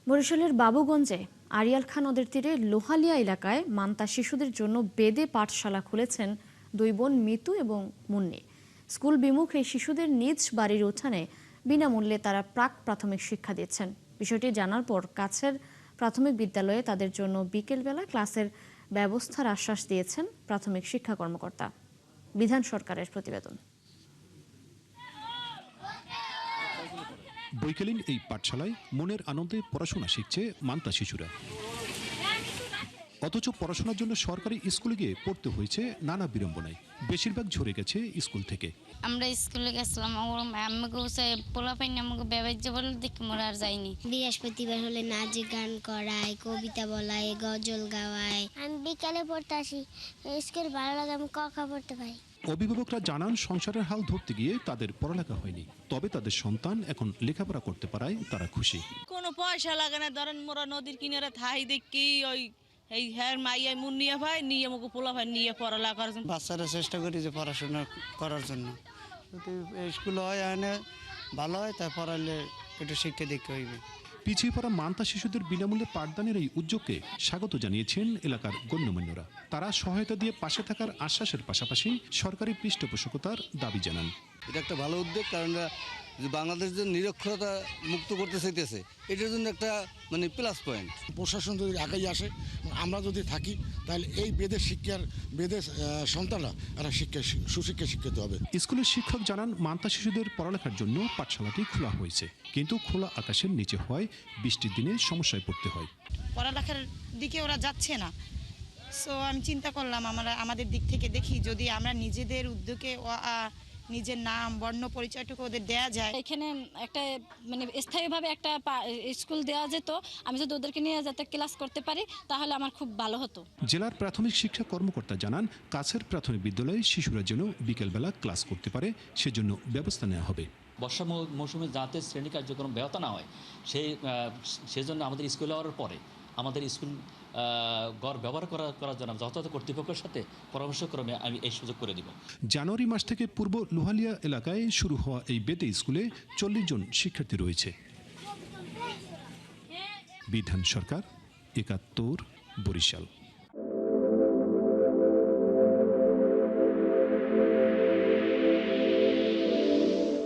বরিশালের বাবুগঞ্জে আড়িয়াল খাঁ নদের তীরে লোহালিয়া এলাকায় মান্তা শিশুদের জন্য বেদে পাঠশালা খুলেছেন দুই বোন মিতু এবং মুন্নি। স্কুল বিমুখ এই শিশুদের নিজ বাড়ির উঠানে বিনামূল্যে তারা প্রাক প্রাথমিক শিক্ষা দিচ্ছেন। বিষয়টি জানার পর কাছের প্রাথমিক বিদ্যালয়ে তাদের জন্য বিকেলবেলা ক্লাসের ব্যবস্থার আশ্বাস দিয়েছেন প্রাথমিক শিক্ষা কর্মকর্তা। বিধান সরকারের প্রতিবেদন। বৈকালীন এই পাঠশালায় মনের আনন্দে পড়াশোনা শিখছে মান্তা শিশুরা। অথচ পড়াশোনার জন্য সরকারি স্কুলে গিয়ে পড়তে হয়েছে নানা বিড়ম্বনায়। বেশিরভাগ ঝরে গেছে স্কুল থেকে। আমরা স্কুলে গেছিলাম, আমাকে পোলা পাইনি, আমাকে ব্যবহার্য বলে দেখি মোরা আর যাইনি। বৃহস্পতিবার হলে নাচ গান করায়, কবিতা বলায়, গজল গাওয়ায়। আমি বিকালে পড়তে আসি, স্কুল ভালো লাগে, আমি ক পড়তে পাই। অভিভাবকরা জানান সংসারের হাল ধরতে গিয়ে তাদের পড়ালেখা হয়নি, তবে তাদের সন্তান এখন লেখাপড়া করতে পারায় তারা খুশি। কোনো পয়সা লাগে না, ধরেন মোরা নদীর কিনারে থাই দেখি ওই এই হ্যাঁ মাইয়াই মুন্নিয়া ভাই নিয়ে আমাকে পোলা ভাই নিয়ে পড়ালেখা করার জন্য বাচ্চারা চেষ্টা করি যে পড়াশোনা করার জন্য। স্কুল হয় এনে ভালো হয়, তাই পড়ালে একটু শিক্ষা দেখতে হইবে। পিছিয়ে পড়া মান্তা শিশুদের বিনামূল্যে পাঠদানের এই উদ্যোগকে স্বাগত জানিয়েছেন এলাকার গণ্যমান্যরা। তারা সহায়তা দিয়ে পাশে থাকার আশ্বাসের পাশাপাশি সরকারি পৃষ্ঠপোষকতার দাবি জানান। এটা একটা ভালো উদ্যোগ, কারণ যে বাংলাদেশ যে নিরক্ষরতা মুক্ত করতে চাইতেছে, এটার জন্য একটা প্লাস পয়েন্ট। প্রশাসন যদি আগাই আসে, আমরা যদি থাকি, তাহলে এই বেদের সন্তানরা এরা সুশিক্ষায় শিক্ষিত হবে। স্কুলের শিক্ষক জানান মান্তা শিশুদের পড়ালেখার জন্য পাঠশালাটি খোলা হয়েছে, কিন্তু খোলা আকাশের নিচে হওয়ায় বৃষ্টির দিনে সমস্যায় পড়তে হয়। পড়ালেখার দিকে ওরা যাচ্ছে না। সো আমি চিন্তা করলাম আমাদের দিক থেকে দেখি যদি আমরা নিজেদের উদ্যোগে নিজের নাম বর্ণ পরিচয়টুকু ওদের দেয়া যায়। এখানে একটা স্থায়ীভাবে একটা স্কুল দেওয়া যেত, আমি যদি ওদেরকে নিয়ে যাতে ক্লাস করতে পারি তাহলে আমার খুব ভালো হতো। জেলার প্রাথমিক শিক্ষা কর্মকর্তা জানান কাছের প্রাথমিক বিদ্যালয়ে শিশুরা যেন বিকেলবেলা ক্লাস করতে পারে সেজন্য ব্যবস্থা নেওয়া হবে। বর্ষা মৌসুমে যাতে শ্রেণী কার্যক্রম ব্যাহত না হয় সেজন্য আমাদের স্কুলে হওয়ার পরে আমাদের স্কুল ঘর ব্যবহার করার জন্য যথাযথ কর্তৃপক্ষের সাথে পরামর্শক্রমে আমি এই সুযোগ করে দিব। জানুয়ারি মাস থেকে পূর্ব লোহালিয়া এলাকায় শুরু হওয়া এই বেদে স্কুলে 40 জন শিক্ষার্থী রয়েছে। বিধান সরকার, 71, বরিশাল।